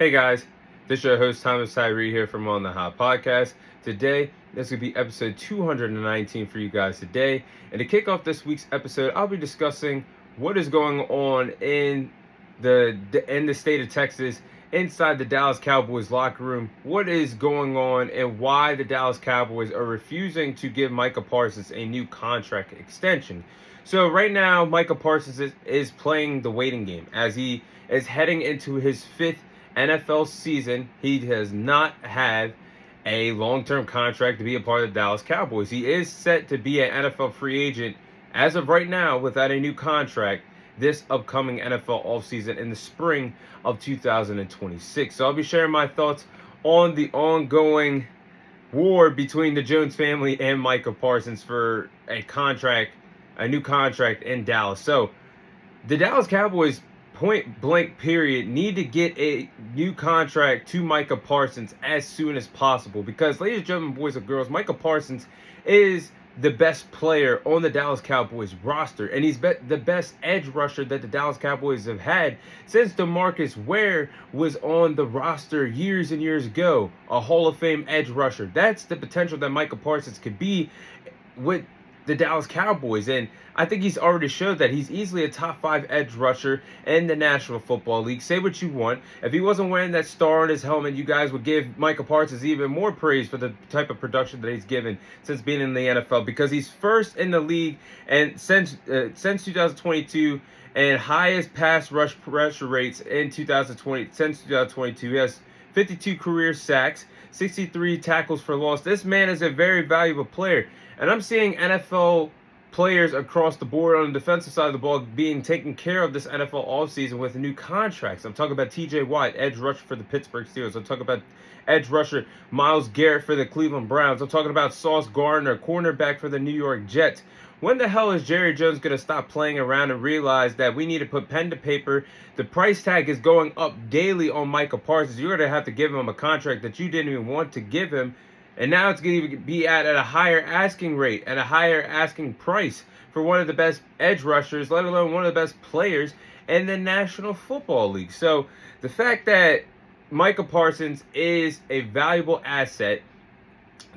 Hey guys, this is your host Thomas Tyree here from On the Hot Podcast. Today, this will be episode 219 for you guys today. And to kick off this week's episode, I'll be discussing what is going on in the state of Texas, inside the Dallas Cowboys locker room, what is going on, and why the Dallas Cowboys are refusing to give Micah Parsons a new contract extension. So right now, Micah Parsons is playing the waiting game as he is heading into his fifth NFL season. He has not had a long-term contract to be a part of the Dallas Cowboys. He is set to be an NFL free agent as of right now without a new contract this upcoming NFL offseason in the spring of 2026. So I'll be sharing my thoughts on the ongoing war between the Jones family and Micah Parsons for a new contract in Dallas. So the Dallas Cowboys, point blank period, need to get a new contract to Micah Parsons as soon as possible, because, ladies and gentlemen, boys and girls, Micah Parsons is the best player on the Dallas Cowboys roster, and he's the best edge rusher that the Dallas Cowboys have had since DeMarcus Ware was on the roster years and years ago, a Hall of Fame edge rusher. That's the potential that Micah Parsons could be with the Dallas Cowboys, and I think he's already showed that he's easily a top 5 edge rusher in the National Football League. Say what you want. If he wasn't wearing that star on his helmet, you guys would give Micah Parsons even more praise for the type of production that he's given since being in the NFL, because he's first in the league and since 2022, and highest pass rush pressure rates in 2020 since 2022. He has 52 career sacks, 63 tackles for loss. This man is a very valuable player. And I'm seeing NFL players across the board on the defensive side of the ball being taken care of this NFL offseason with new contracts. I'm talking about TJ Watt, edge rusher for the Pittsburgh Steelers. I'm talking about edge rusher Myles Garrett for the Cleveland Browns. I'm talking about Sauce Gardner, cornerback for the New York Jets. When the hell is Jerry Jones going to stop playing around and realize that we need to put pen to paper? The price tag is going up daily on Micah Parsons. You're going to have to give him a contract that you didn't even want to give him. And now it's going to be at a higher asking rate, at a higher asking price for one of the best edge rushers, let alone one of the best players in the National Football League. So the fact that Micah Parsons is a valuable asset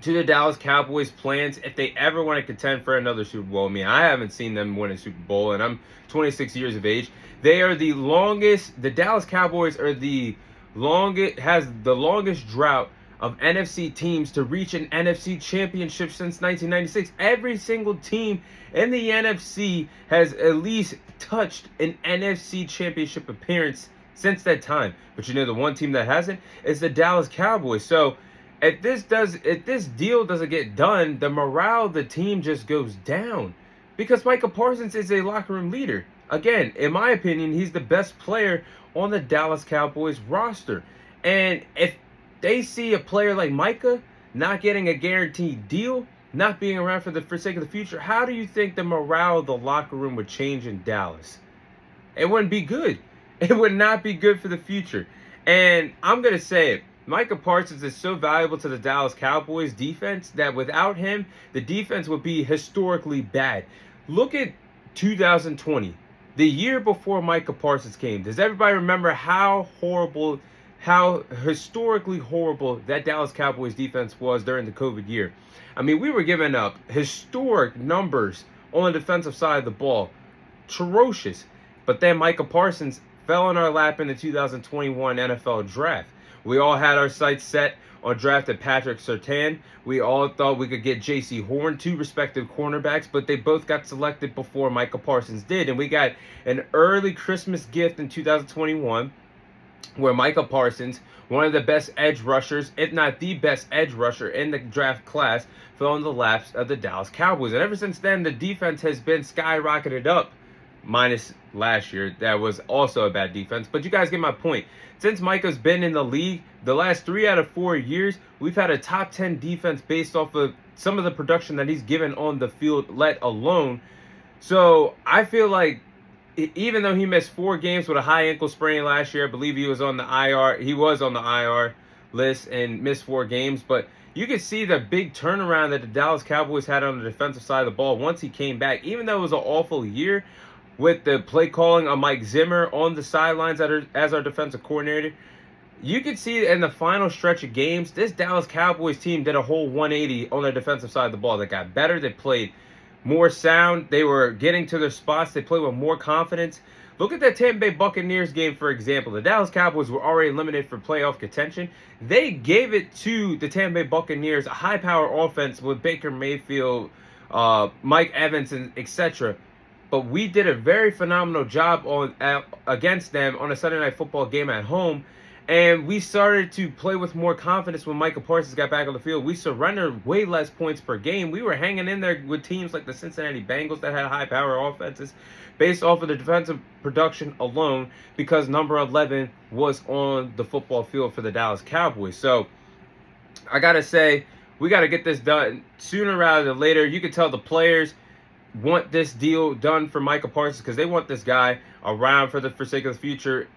to the Dallas Cowboys' plans if they ever want to contend for another Super Bowl. I mean, I haven't seen them win a Super Bowl, and I'm 26 years of age. They are the Dallas Cowboys are the longest drought of NFC teams to reach an NFC championship since 1996. Every single team in the NFC has at least touched an NFC championship appearance since that time. But you know, the one team that hasn't is the Dallas Cowboys. So if this deal doesn't get done, the morale of the team just goes down, because Micah Parsons is a locker room leader. Again, in my opinion, he's the best player on the Dallas Cowboys roster. And if they see a player like Micah not getting a guaranteed deal, not being around for the sake of the future, how do you think the morale of the locker room would change in Dallas? It wouldn't be good. It would not be good for the future. And I'm going to say it. Micah Parsons is so valuable to the Dallas Cowboys defense that without him, the defense would be historically bad. Look at 2020, the year before Micah Parsons came. Does everybody remember how historically horrible that Dallas Cowboys defense was during the COVID year? I mean, we were giving up historic numbers on the defensive side of the ball. Atrocious. But then Micah Parsons fell on our lap in the 2021 NFL draft. We all had our sights set on drafting Patrick Surtain. We all thought we could get J.C. Horn, 2 respective cornerbacks, but they both got selected before Micah Parsons did. And we got an early Christmas gift in 2021 where Micah Parsons, one of the best edge rushers, if not the best edge rusher in the draft class, fell in the laps of the Dallas Cowboys. And ever since then, the defense has been skyrocketed up, minus last year. That was also a bad defense. But you guys get my point. Since Micah's been in the league, the last 3 out of 4 years, we've had a top 10 defense based off of some of the production that he's given on the field, let alone. So I feel like even though he missed 4 games with a high ankle sprain last year, I believe he was on the IR. He was on the IR list and missed 4 games. But you can see the big turnaround that the Dallas Cowboys had on the defensive side of the ball once he came back. Even though it was an awful year with the play calling of Mike Zimmer on the sidelines as our defensive coordinator, You could see in the final stretch of games, this Dallas Cowboys team did a whole 180 on the defensive side of the ball. They got better. They played more sound. They were getting to their spots. They played with more confidence. Look at that Tampa Bay Buccaneers game, for example. The Dallas Cowboys were already eliminated for playoff contention. They gave it to the Tampa Bay Buccaneers, a high-power offense with Baker Mayfield, Mike Evans, and etc. But we did a very phenomenal job against them on a Sunday Night Football game at home. And we started to play with more confidence when Micah Parsons got back on the field. We surrendered way less points per game. We were hanging in there with teams like the Cincinnati Bengals that had high-power offenses based off of the defensive production alone because number 11 was on the football field for the Dallas Cowboys. So I got to say, we got to get this done sooner rather than later. You can tell the players want this deal done for Micah Parsons because they want this guy around for sake of the future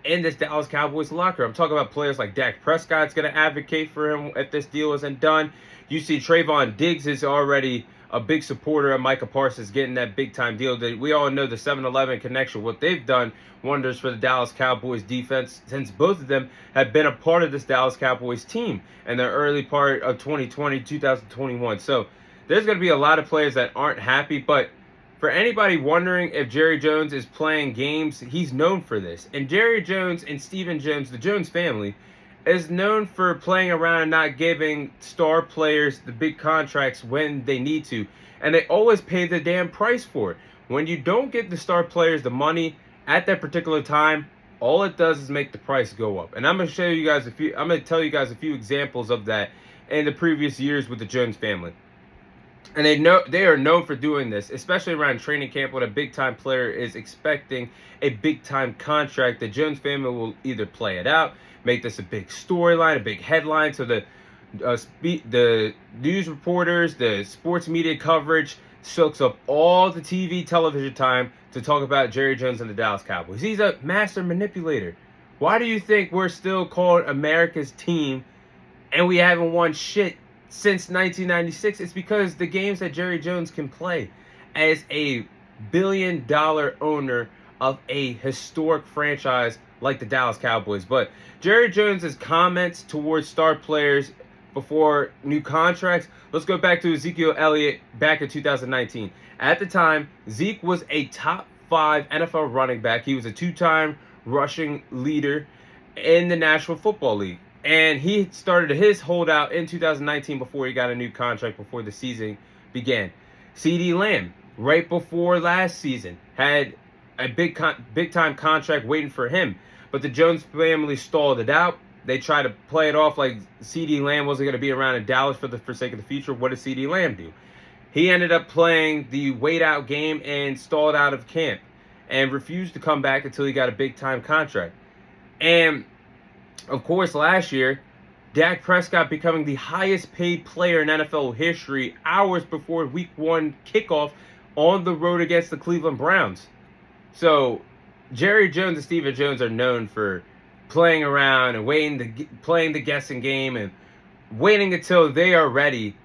in this Dallas Cowboys locker. I'm talking about players like Dak Prescott's going to advocate for him if this deal isn't done. You see Trayvon Diggs is already a big supporter of Micah Parsons getting that big-time deal. We all know the 7-Eleven connection, what they've done wonders for the Dallas Cowboys defense since both of them have been a part of this Dallas Cowboys team in the early part of 2020, 2021. So there's going to be a lot of players that aren't happy, but for anybody wondering if Jerry Jones is playing games, he's known for this. And Jerry Jones and Stephen Jones, the Jones family, is known for playing around and not giving star players the big contracts when they need to. And they always pay the damn price for it. When you don't get the star players the money at that particular time, all it does is make the price go up. And I'm going to tell you guys a few examples of that in the previous years with the Jones family. And they are known for doing this, especially around training camp when a big-time player is expecting a big-time contract. The Jones family will either play it out, make this a big storyline, a big headline, so the news reporters, the sports media coverage soaks up all the TV, television time to talk about Jerry Jones and the Dallas Cowboys. He's a master manipulator. Why do you think we're still called America's team and we haven't won shit since 1996? It's because the games that Jerry Jones can play as a billion-dollar owner of a historic franchise like the Dallas Cowboys. But Jerry Jones's comments towards star players before new contracts, let's go back to Ezekiel Elliott back in 2019. At the time, Zeke was a top 5 NFL running back. He was a 2-time rushing leader in the National Football League. And he started his holdout in 2019 before he got a new contract before the season began. CeeDee Lamb, right before last season, had a big-time contract waiting for him. But the Jones family stalled it out. They tried to play it off like CeeDee Lamb wasn't going to be around in Dallas for sake of the future. What did CeeDee Lamb do? He ended up playing the wait-out game and stalled out of camp and refused to come back until he got a big-time contract. And of course, last year, Dak Prescott becoming the highest paid player in NFL history hours before Week 1 kickoff on the road against the Cleveland Browns. So, Jerry Jones and Stephen Jones are known for playing around and playing the guessing game and waiting until they are ready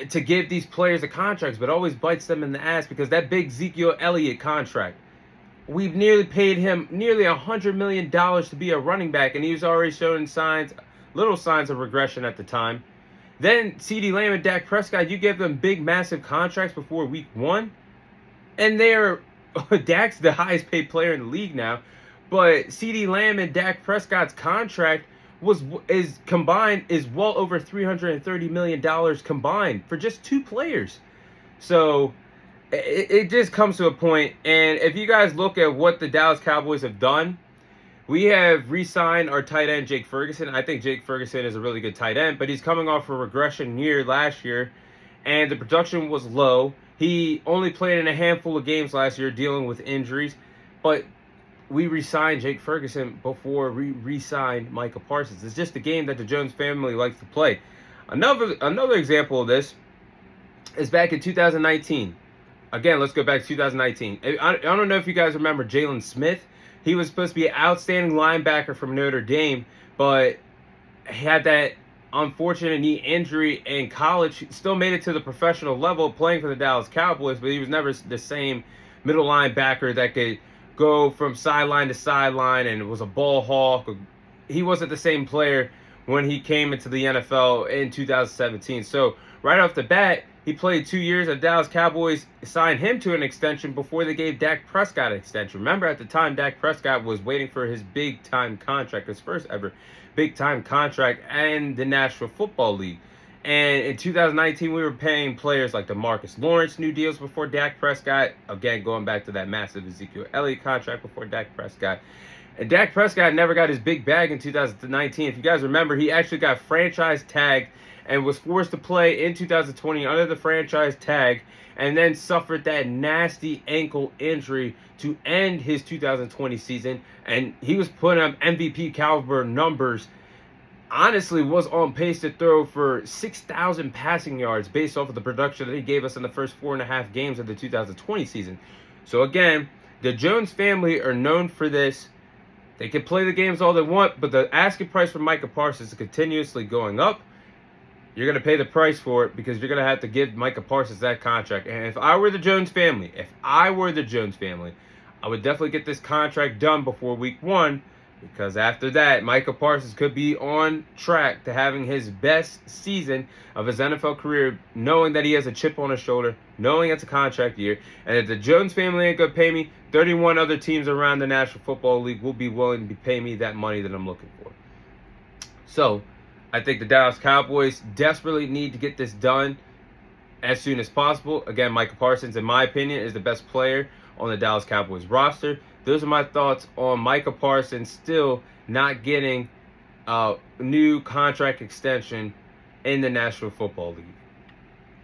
to give these players the contracts, but always bites them in the ass because that big Ezekiel Elliott contract, we've nearly paid him nearly $100 million to be a running back, and he was already showing little signs of regression at the time. Then CeeDee Lamb and Dak Prescott, you give them big, massive contracts before Week 1, and Dak's the highest paid player in the league now, but CeeDee Lamb and Dak Prescott's contract is well over $330 million combined for just 2 players. So it just comes to a point, and if you guys look at what the Dallas Cowboys have done, we have re-signed our tight end, Jake Ferguson. I think Jake Ferguson is a really good tight end, but he's coming off a regression year last year, and the production was low. He only played in a handful of games last year dealing with injuries, but we re-signed Jake Ferguson before we re-signed Micah Parsons. It's just a game that the Jones family likes to play. Another example of this is back in 2019. Again, let's go back to 2019. I don't know if you guys remember Jalen Smith. He was supposed to be an outstanding linebacker from Notre Dame, but he had that unfortunate knee injury in college. He still made it to the professional level playing for the Dallas Cowboys, but he was never the same middle linebacker that could go from sideline to sideline and was a ball hawk, he wasn't the same player when he came into the NFL in 2017. So right off the bat, he played 2 years. The Dallas Cowboys signed him to an extension before they gave Dak Prescott an extension. Remember, at the time, Dak Prescott was waiting for his big-time contract, his first ever big-time contract in the National Football League. And in 2019, we were paying players like DeMarcus Lawrence new deals before Dak Prescott. Again, going back to that massive Ezekiel Elliott contract before Dak Prescott. And Dak Prescott never got his big bag in 2019. If you guys remember, he actually got franchise tagged and was forced to play in 2020 under the franchise tag, and then suffered that nasty ankle injury to end his 2020 season. And he was putting up MVP caliber numbers. Honestly, was on pace to throw for 6,000 passing yards based off of the production that he gave us in the first 4.5 games of the 2020 season. So again, the Jones family are known for this. They can play the games all they want, but the asking price for Micah Parsons is continuously going up. You're going to pay the price for it because you're going to have to give Micah Parsons that contract. And if I were the Jones family, I would definitely get this contract done before week 1, because after that, Micah Parsons could be on track to having his best season of his NFL career, knowing that he has a chip on his shoulder, knowing it's a contract year. And if the Jones family ain't going to pay me, 31 other teams around the National Football League will be willing to pay me that money that I'm looking for. So I think the Dallas Cowboys desperately need to get this done as soon as possible. Again, Micah Parsons, in my opinion, is the best player on the Dallas Cowboys roster. Those are my thoughts on Micah Parsons still not getting a new contract extension in the National Football League.